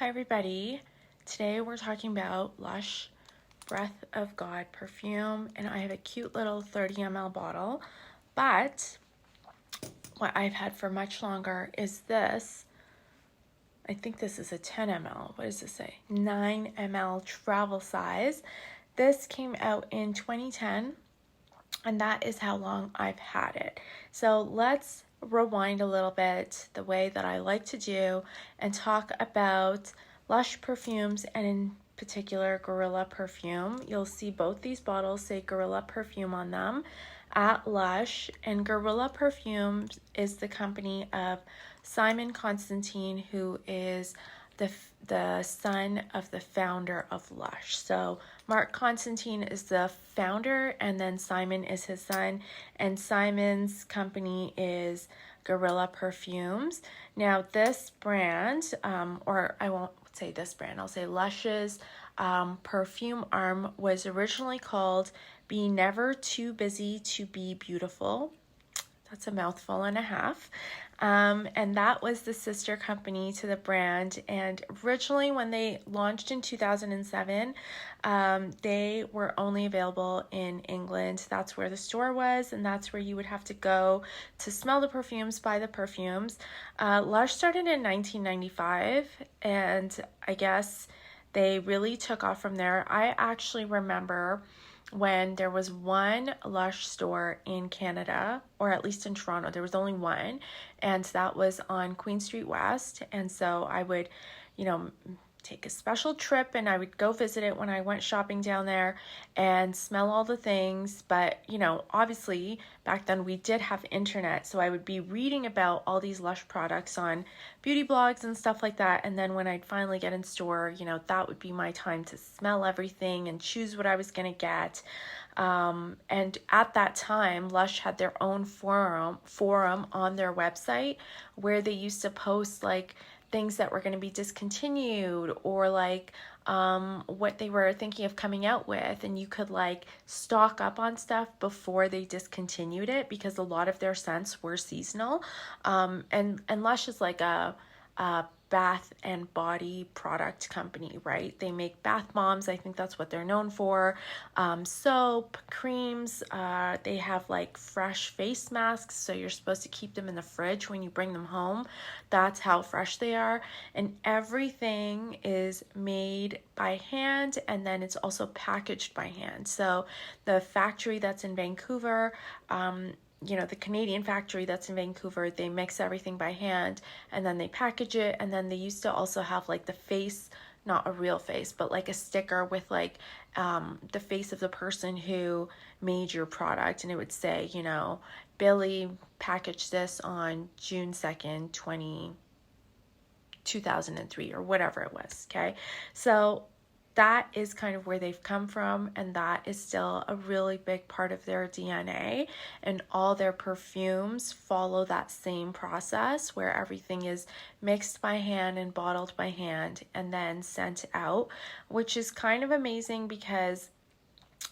Hi everybody. Today we're talking about Lush Breath of God perfume, and I have a cute little 30 ml bottle, but what I've had for much longer is this. I think this is a 10 ml. What does this say? 9 ml travel size. This came out in 2010, and that is how long I've had it. So let's rewind a little bit the way that I like to do and talk about Lush perfumes, and in particular Gorilla Perfume. You'll see both these bottles say Gorilla Perfume on them at Lush, and Gorilla Perfume is the company of Simon Constantine, who is the son of the founder of Lush. So Mark Constantine is the founder, and then Simon is his son, and Simon's company is Gorilla Perfumes. Now this brand, or I won't say this brand, I'll say Lush's perfume arm was originally called Be Never Too Busy to Be Beautiful. That's a mouthful and a half. And that was the sister company to the brand. And originally when they launched in 2007, they were only available in England. That's where the store was, and that's where you would have to go to smell the perfumes, buy the perfumes. Lush started in 1995, and I guess they really took off from there. I actually remember when there was one Lush store in Canada, or at least in Toronto. There was only one, and that was on Queen Street West. And so I would, take a special trip and I would go visit it when I went shopping down there and smell all the things. But, obviously back then we did have internet, so I would be reading about all these Lush products on beauty blogs and stuff like that. And then when I'd finally get in store, that would be my time to smell everything and choose what I was going to get. And at that time, Lush had their own forum on their website where they used to post like things that were going to be discontinued, or like what they were thinking of coming out with, and you could like stock up on stuff before they discontinued it, because a lot of their scents were seasonal. And Lush is like a bath and body product company, right? They make bath bombs. I think that's what they're known for. Soap, creams. They have like fresh face masks, so you're supposed to keep them in the fridge when you bring them home. That's how fresh they are. And everything is made by hand, and then it's also packaged by hand. So the factory that's in Vancouver, the Canadian factory that's in Vancouver, they mix everything by hand and then they package it. And then they used to also have like the face, not a real face, but like a sticker with like the face of the person who made your product. And it would say, Billy packaged this on June 2nd, 2003 or whatever it was. Okay. So that is kind of where they've come from, and that is still a really big part of their DNA, and all their perfumes follow that same process where everything is mixed by hand and bottled by hand and then sent out, which is kind of amazing because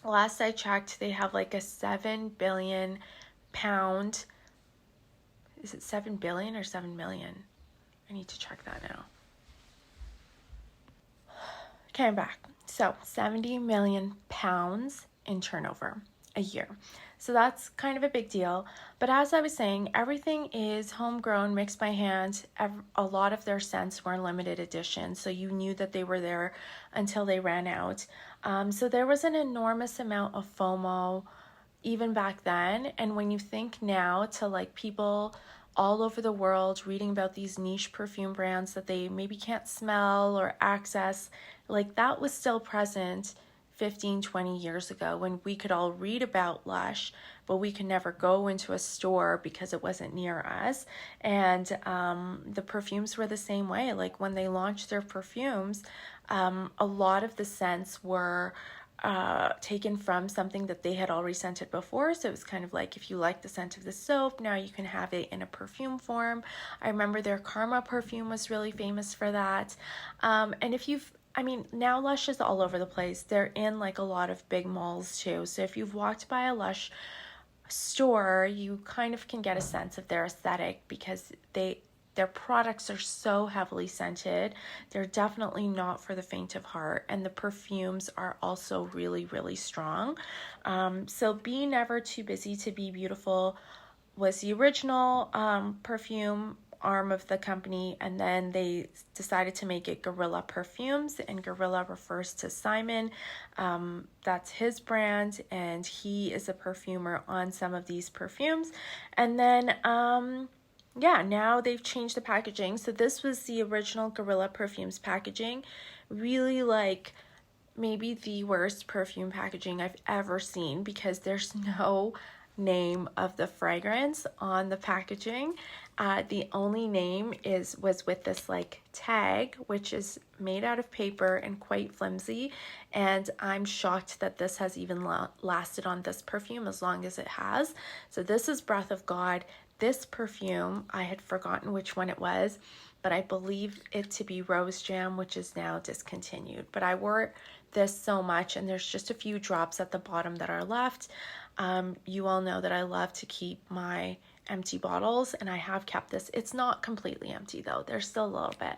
last I checked, they have like a 7 billion pound, is it 7 billion or 7 million? I need to check that now. Okay, I'm back. So 70 million pounds in turnover a year. So that's kind of a big deal. But as I was saying, everything is homegrown, mixed by hand. A lot of their scents were limited edition, so you knew that they were there until they ran out. So there was an enormous amount of FOMO even back then. And when you think now to like people all over the world reading about these niche perfume brands that they maybe can't smell or access, like that was still present 15, 20 years ago when we could all read about Lush, but we could never go into a store because it wasn't near us. And the perfumes were the same way. Like when they launched their perfumes, a lot of the scents were taken from something that they had already scented before. So it was kind of like, if you like the scent of the soap, now you can have it in a perfume form. I remember their Karma perfume was really famous for that. And now Lush is all over the place. They're in like a lot of big malls too. So if you've walked by a Lush store, you kind of can get a sense of their aesthetic, because Their products are so heavily scented. They're definitely not for the faint of heart. And the perfumes are also really, really strong. So Be Never Too Busy to Be Beautiful was the original perfume arm of the company, and then they decided to make it Gorilla Perfumes, and Gorilla refers to Simon. That's his brand, and he is a perfumer on some of these perfumes. And then yeah, now they've changed the packaging. So this was the original Gorilla Perfumes packaging. Really, like, maybe the worst perfume packaging I've ever seen, because there's no name of the fragrance on the packaging. The only name was with this like tag, which is made out of paper and quite flimsy. And I'm shocked that this has even lasted on this perfume as long as it has. So this is Breath of God. This perfume, I had forgotten which one it was, but I believe it to be Rose Jam, which is now discontinued. But I wore this so much, and there's just a few drops at the bottom that are left. You all know that I love to keep my empty bottles, and I have kept this. It's not completely empty though. There's still a little bit.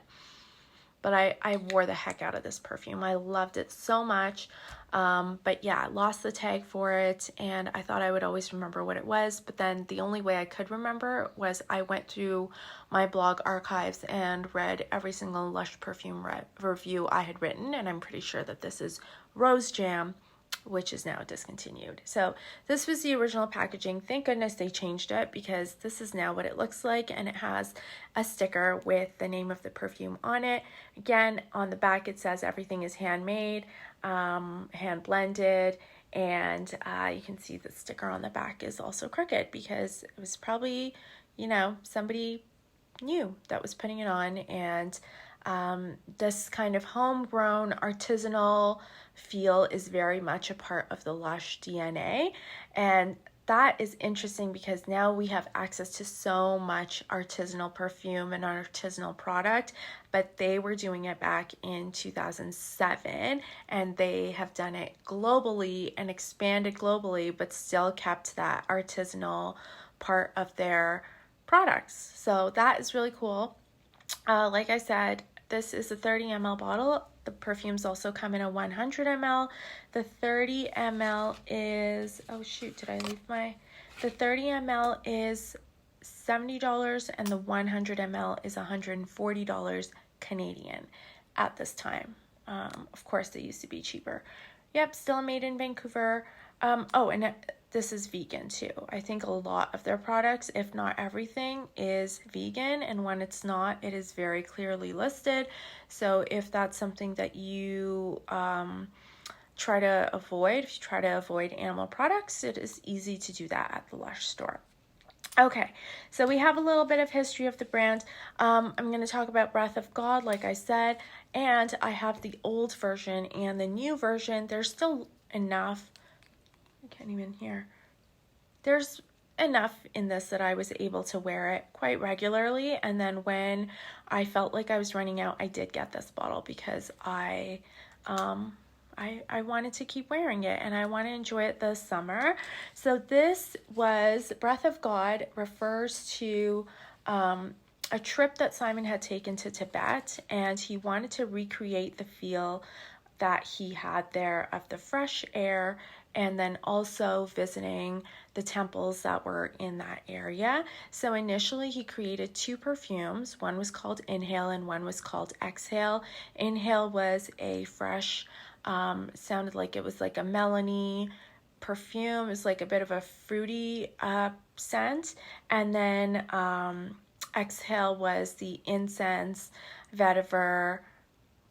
But I wore the heck out of this perfume. I loved it so much. But yeah, I lost the tag for it, and I thought I would always remember what it was. But then the only way I could remember was I went through my blog archives and read every single Lush perfume review I had written, and I'm pretty sure that this is Rose Jam, which is now discontinued. So this was the original packaging. Thank goodness they changed it, because this is now what it looks like, and it has a sticker with the name of the perfume on it. Again, on the back it says everything is handmade, hand blended, and you can see the sticker on the back is also crooked, because it was probably, you know, somebody new that was putting it on. And this kind of homegrown artisanal feel is very much a part of the Lush DNA, and that is interesting because now we have access to so much artisanal perfume and artisanal product, but they were doing it back in 2007, and they have done it globally and expanded globally, but still kept that artisanal part of their products. So that is really cool. Like I said, this is a 30 ml bottle. The perfumes also come in a 100 ml. The 30 ml is, oh shoot, did I leave my, the 30 ml is $70 and the 100 ml is $140 Canadian at this time. Of course, they used to be cheaper. Yep, still made in Vancouver. Oh, and this is vegan too. I think a lot of their products, if not everything, is vegan, and when it's not, it is very clearly listed. So if that's something that you try to avoid, if you try to avoid animal products, it is easy to do that at the Lush store. Okay, so we have a little bit of history of the brand. I'm going to talk about Breath of God, like I said, and I have the old version and the new version. There's still enough, I can't even hear. There's enough in this that I was able to wear it quite regularly, and then when I felt like I was running out, I did get this bottle because I wanted to keep wearing it and I want to enjoy it this summer. So this was, Breath of God refers to a trip that Simon had taken to Tibet, and he wanted to recreate the feel that he had there of the fresh air, and then also visiting the temples that were in that area. So initially he created two perfumes. One was called Inhale and one was called Exhale. Inhale was a fresh, sounded like it was like a melony perfume. It was like a bit of a fruity scent. And then Exhale was the incense vetiver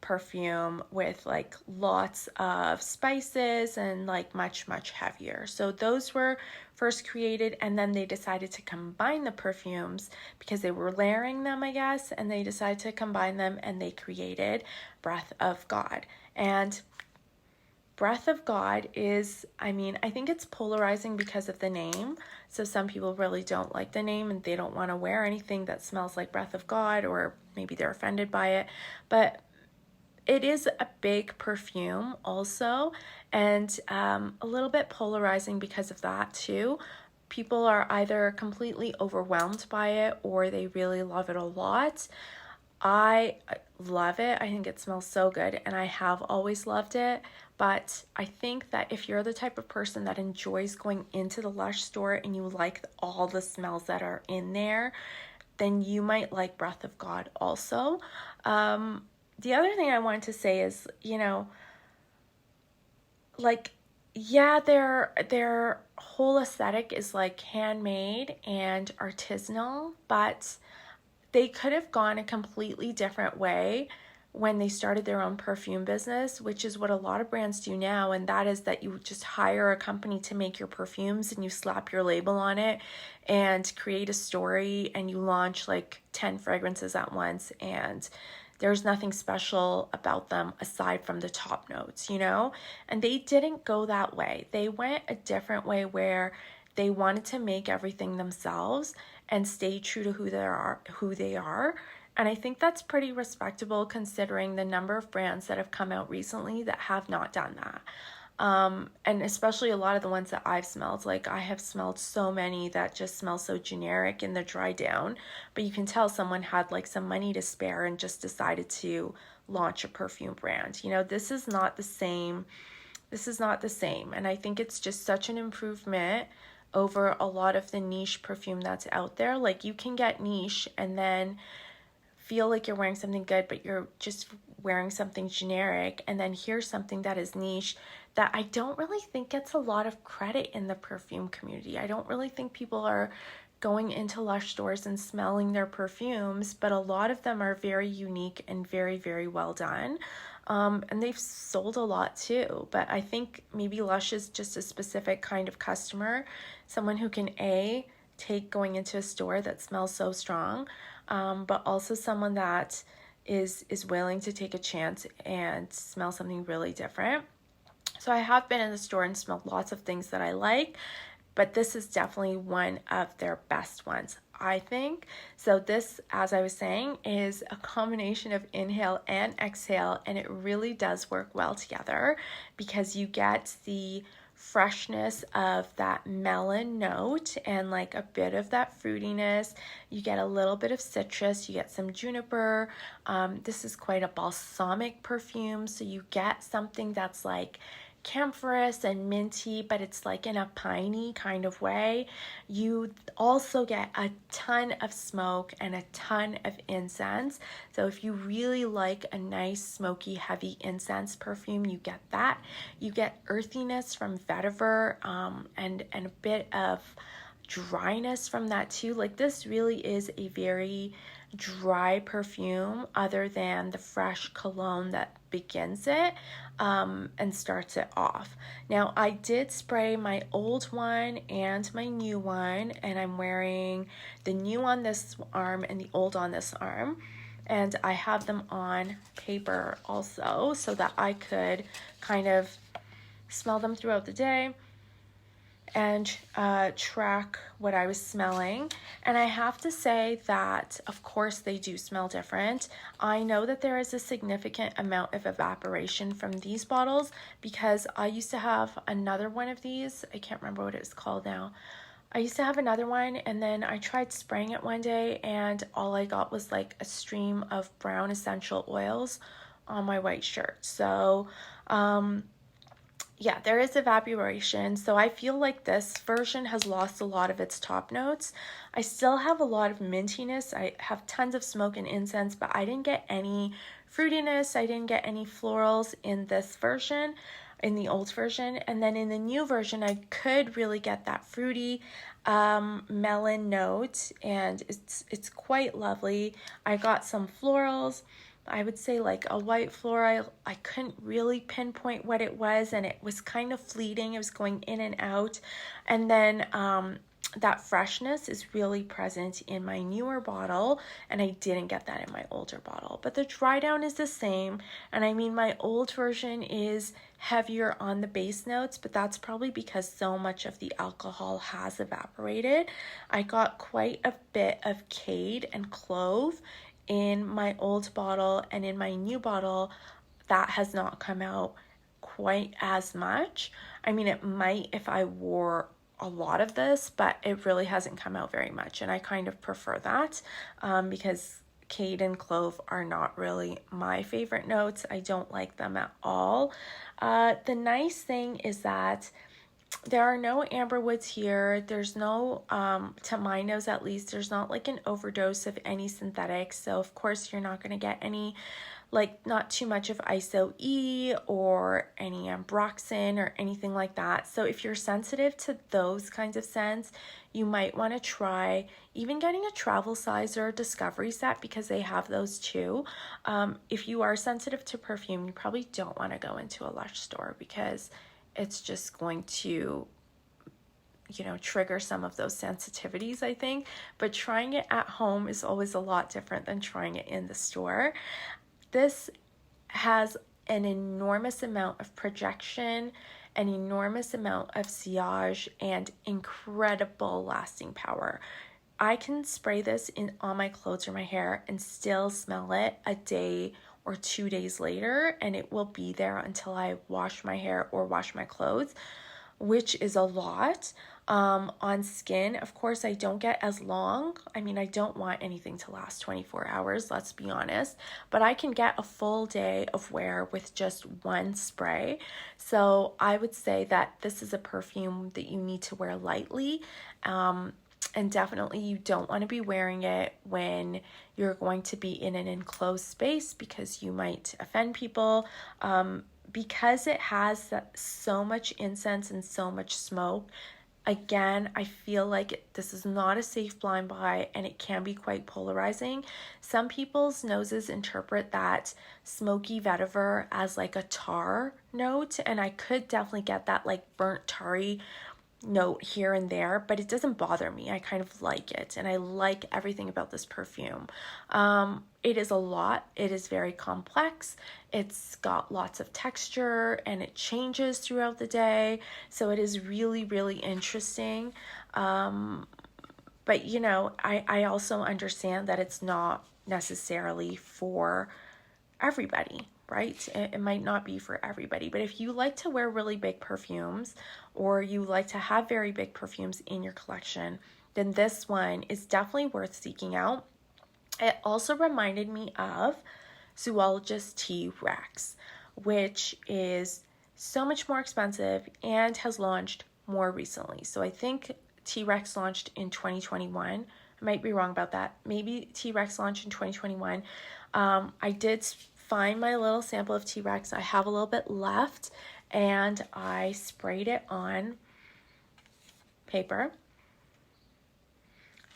perfume with like lots of spices and like much heavier. So those were first created, and then they decided to combine the perfumes because they were layering them, I guess, and they decided to combine them and they created Breath of God. And Breath of God is, I mean, I think it's polarizing because of the name. So some people really don't like the name and they don't want to wear anything that smells like Breath of God, or maybe they're offended by it. But it is a big perfume also, and a little bit polarizing because of that too. people are either completely overwhelmed by it or they really love it a lot. I love it. I think it smells so good, and I have always loved it. But I think that if you're the type of person that enjoys going into the Lush store and you like all the smells that are in there, then you might like Breath of God also. The other thing I wanted to say is, like, yeah, their whole aesthetic is like handmade and artisanal, but they could have gone a completely different way when they started their own perfume business, which is what a lot of brands do now. And that is that you just hire a company to make your perfumes and you slap your label on it and create a story and you launch like 10 fragrances at once. And there's nothing special about them aside from the top notes, And they didn't go that way. They went a different way where they wanted to make everything themselves and stay true to who they are. And I think that's pretty respectable considering the number of brands that have come out recently that have not done that. And especially a lot of the ones that I've smelled, like I have smelled so many that just smell so generic in the dry down, but you can tell someone had like some money to spare and just decided to launch a perfume brand. This is not the same. This is not the same. And I think it's just such an improvement over a lot of the niche perfume that's out there. Like you can get niche and then feel like you're wearing something good, but you're just wearing something generic, and then here's something that is niche that I don't really think gets a lot of credit in the perfume community. I don't really think people are going into Lush stores and smelling their perfumes, but a lot of them are very unique and very, very well done. And they've sold a lot too, but I think maybe Lush is just a specific kind of customer, someone who can take going into a store that smells so strong, but also someone that is willing to take a chance and smell something really different. So I have been in the store and smelled lots of things that I like, but this is definitely one of their best ones, I think. So this, as I was saying, is a combination of inhale and exhale, and it really does work well together because you get the freshness of that melon note and like a bit of that fruitiness. You get a little bit of citrus, you get some juniper. This is quite a balsamic perfume, so you get something that's like camphorous and minty, but it's like in a piney kind of way. You also get a ton of smoke and a ton of incense. So if you really like a nice smoky heavy incense perfume, you get that. You get earthiness from vetiver, and a bit of dryness from that too. Like this really is a very dry perfume other than the fresh cologne that begins it and starts it off. Now I did spray my old one and my new one, and I'm wearing the new on this arm and the old on this arm, and I have them on paper also so that I could kind of smell them throughout the day and track what I was smelling. And I have to say that, of course, they do smell different. I know that there is a significant amount of evaporation from these bottles because I used to have another one of these. I can't remember what it's called now. I used to have another one, and then I tried spraying it one day, and all I got was like a stream of brown essential oils on my white shirt. So, yeah, there is evaporation, so I feel like this version has lost a lot of its top notes. I still have a lot of mintiness. I have tons of smoke and incense, but I didn't get any fruitiness. I didn't get any florals in this version, in the old version. And then in the new version, I could really get that fruity melon note, and it's quite lovely. I got some florals. I would say like a white floral. I couldn't really pinpoint what it was, and it was kind of fleeting. It was going in and out. And then that freshness is really present in my newer bottle, and I didn't get that in my older bottle. But the dry down is the same, and I mean my old version is heavier on the base notes, but that's probably because so much of the alcohol has evaporated. I got quite a bit of cade and clove in my old bottle, and in my new bottle that has not come out quite as much. I mean, it might if I wore a lot of this, but it really hasn't come out very much. And I kind of prefer that because Cade and Clove are not really my favorite notes. I don't like them at all. The nice thing is that there are no amber woods here. There's no, to my nose at least, there's not like an overdose of any synthetics. So of course you're not going to get any, like not too much of ISO-E or any ambroxan or anything like that. So if you're sensitive to those kinds of scents, you might want to try even getting a travel size or a discovery set because they have those too. If you are sensitive to perfume, you probably don't want to go into a Lush store because it's just going to, you know, trigger some of those sensitivities, I think. But trying it at home is always a lot different than trying it in the store. This has an enormous amount of projection, an enormous amount of sillage, and incredible lasting power. I can spray this on my clothes or my hair and still smell it a day or 2 days later, and it will be there until I wash my hair or wash my clothes, which is a lot. On skin, of course, I don't get as long. I mean, I don't want anything to last 24 hours, let's be honest, but I can get a full day of wear with just one spray. So I would say that this is a perfume that you need to wear lightly. And definitely you don't want to be wearing it when you're going to be in an enclosed space because you might offend people. Because it has so much incense and so much smoke, again, I feel like this is not a safe blind buy and it can be quite polarizing. Some people's noses interpret that smoky vetiver as like a tar note, and I could definitely get that like burnt tarry note here and there, but it doesn't bother me. I kind of like it, and I like everything about this perfume. It is a lot. It is very complex. It's got lots of texture and it changes throughout the day, so it is really, really interesting. But you know, I also understand that it's not necessarily for everybody, right? It might not be for everybody, but if you like to wear really big perfumes or you like to have very big perfumes in your collection, then this one is definitely worth seeking out. It also reminded me of Zoologist T-Rex, which is so much more expensive and has launched more recently. So I think T-Rex launched in 2021. I might be wrong about that. Maybe T-Rex launched in 2021. I did find my little sample of T-Rex. I have a little bit left, and I sprayed it on paper.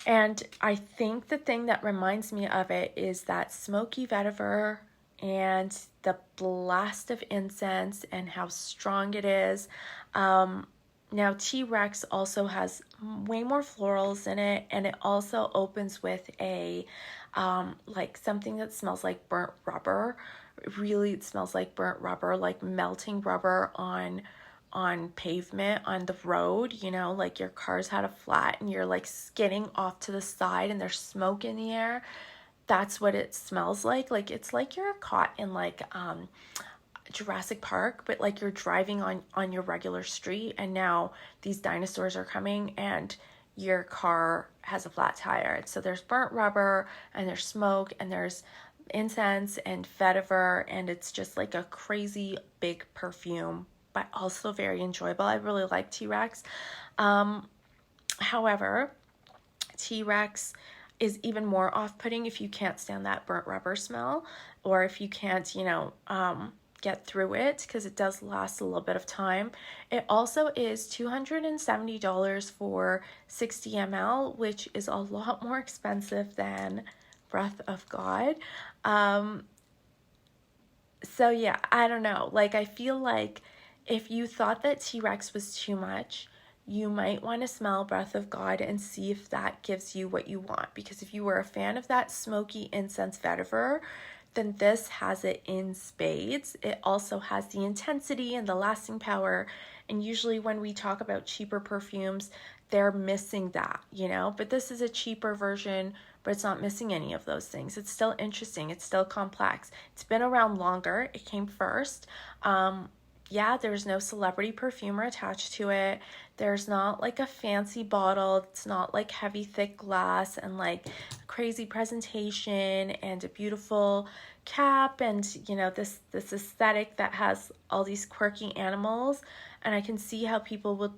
And I think the thing that reminds me of it is that smoky vetiver and the blast of incense and how strong it is. Now T-Rex also has way more florals in it, and it also opens with a like something that smells like burnt rubber. Really, it smells like burnt rubber, like melting rubber on pavement on the road, you know, like your car's had a flat and you're like skidding off to the side and there's smoke in the air. That's what it smells like. Like it's like you're caught in like Jurassic Park, but like you're driving on your regular street and now these dinosaurs are coming and your car has a flat tire. So there's burnt rubber and there's smoke and there's incense and vetiver, and it's just like a crazy big perfume, but also very enjoyable. I really like T-Rex. However, T-Rex is even more off-putting if you can't stand that burnt rubber smell, or if you can't, you know, get through it, because it does last a little bit of time. It also is $270 for 60 ml, which is a lot more expensive than Breath of God. So yeah, I don't know. Like, I feel like if you thought that T-Rex was too much, you might want to smell Breath of God and see if that gives you what you want. Because if you were a fan of that smoky incense vetiver, then this has it in spades. It also has the intensity and the lasting power. And usually when we talk about cheaper perfumes, they're missing that, you know? But this is a cheaper version, but it's not missing any of those things. It's still interesting. It's still complex. It's been around longer. It came first. yeah, there's no celebrity perfumer attached to it. There's not like a fancy bottle. It's not like heavy, thick glass and like crazy presentation and a beautiful cap and, you know, this aesthetic that has all these quirky animals. And I can see how people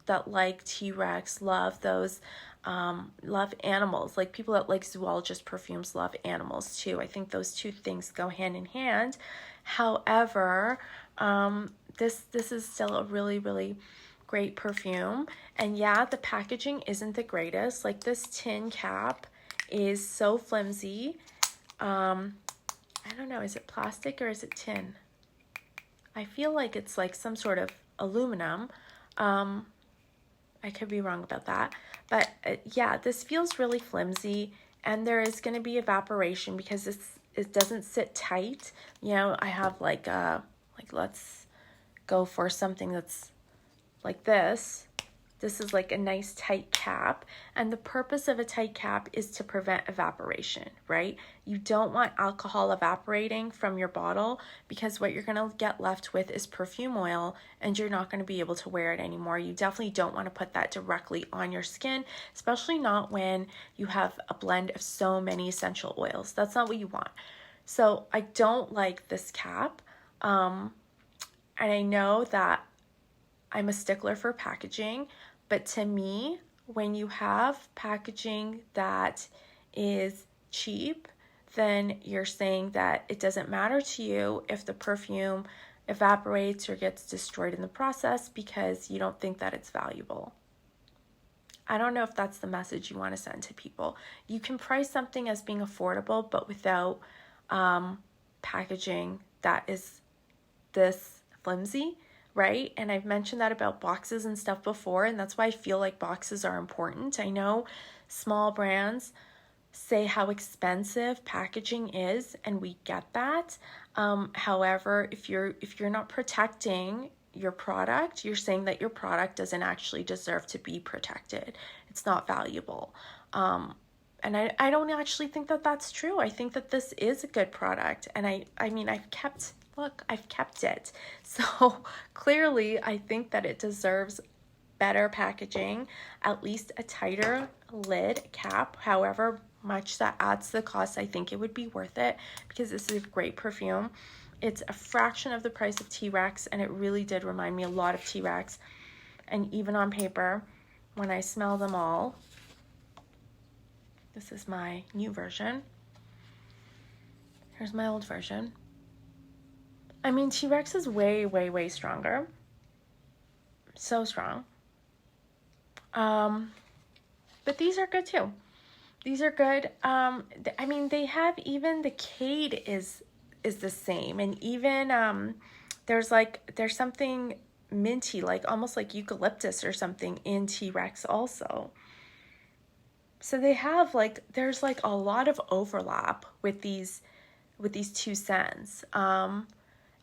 that like T-Rex love those, love animals. Like people that like zoologist perfumes love animals too. I think those two things go hand in hand. However, this is still a really, really great perfume. And yeah, the packaging isn't the greatest. Like this tin cap is so flimsy. I don't know, is it plastic or is it tin? I feel like it's like some sort of aluminum. I could be wrong about that. But yeah, this feels really flimsy, and there is going to be evaporation because it doesn't sit tight. You know, I have like let's go for something that's like this. This is like a nice tight cap, and the purpose of a tight cap is to prevent evaporation, right? You don't want alcohol evaporating from your bottle because what you're going to get left with is perfume oil, and you're not going to be able to wear it anymore. You definitely don't want to put that directly on your skin, especially not when you have a blend of so many essential oils. That's not what you want. So I don't like this cap, and I know that I'm a stickler for packaging, but to me, when you have packaging that is cheap, then you're saying that it doesn't matter to you if the perfume evaporates or gets destroyed in the process because you don't think that it's valuable. I don't know if that's the message you want to send to people. You can price something as being affordable, but without packaging that is this flimsy, right? And I've mentioned that about boxes and stuff before, and that's why I feel like boxes are important. I know small brands say how expensive packaging is, and we get that. However, if you're not protecting your product, you're saying that your product doesn't actually deserve to be protected. It's not valuable. And I don't actually think that that's true. I think that this is a good product, and I mean, I've kept it. So clearly, I think that it deserves better packaging, at least a tighter lid cap. However much that adds to the cost, I think it would be worth it because this is a great perfume. It's a fraction of the price of T-Rex, and it really did remind me a lot of T-Rex. And even on paper, when I smell them all, this is my new version. Here's my old version. I mean, T-Rex is way, way, way stronger. So strong. But these are good too. These are good. I mean, they have even the Cade is the same, and even there's something minty, like almost like eucalyptus or something in T-Rex also. So they have there's like a lot of overlap with these two scents.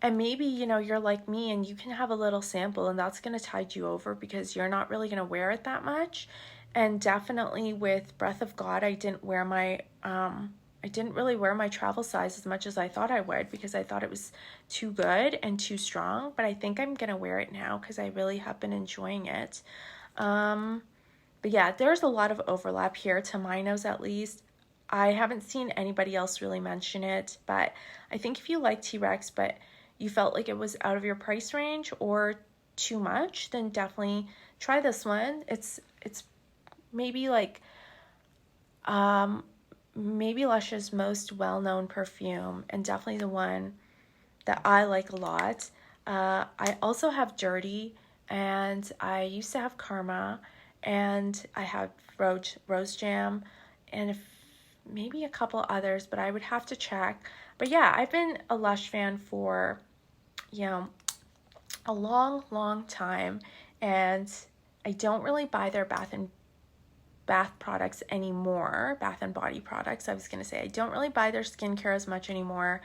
And maybe, you know, you're like me and you can have a little sample and that's going to tide you over because you're not really going to wear it that much. And definitely with Breath of God, I didn't really wear my travel size as much as I thought I would because I thought it was too good and too strong. But I think I'm going to wear it now because I really have been enjoying it. But yeah, there's a lot of overlap here to my nose at least. I haven't seen anybody else really mention it, but I think if you like T-Rex, but you felt like it was out of your price range or too much, then definitely try this one. It's maybe maybe Lush's most well-known perfume, and definitely the one that I like a lot. I also have Dirty, and I used to have Karma, and I have Rose Jam, and maybe a couple others, but I would have to check. But yeah, I've been a Lush fan for, you know, a long, long time, and I don't really buy their bath products anymore, bath and body products. I was going to say I don't really buy their skincare as much anymore,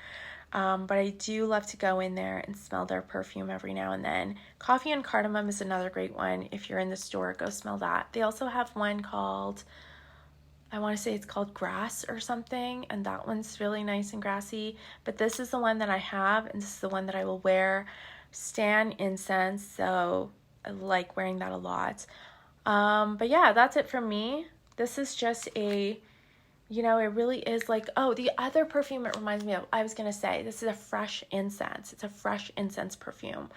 but I do love to go in there and smell their perfume every now and then. Coffee and Cardamom is another great one. If you're in the store, go smell that. They also have one called, I want to say it's called Grass or something, and that one's really nice and grassy. But this is the one that I have, and this is the one that I will wear stan incense, so I like wearing that a lot. But yeah, that's it from me. This is just a, you know, it really is like, oh, the other perfume it reminds me of, I was going to say, this is a fresh incense. It's a fresh incense perfume.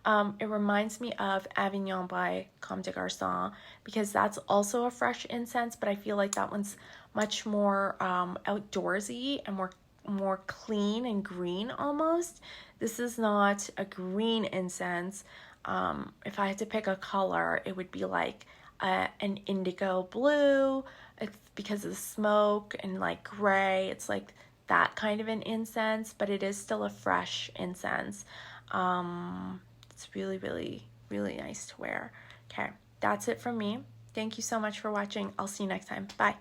It reminds me of Avignon by Comme des Garçons, because that's also a fresh incense, but I feel like that one's much more outdoorsy and more clean and green almost. This is not a green incense. If I had to pick a color, it would be like an indigo blue. It's because of the smoke, and like gray. It's like that kind of an incense, but it is still a fresh incense. It's really, really, really nice to wear. Okay, that's it from me. Thank you so much for watching. I'll see you next time. Bye.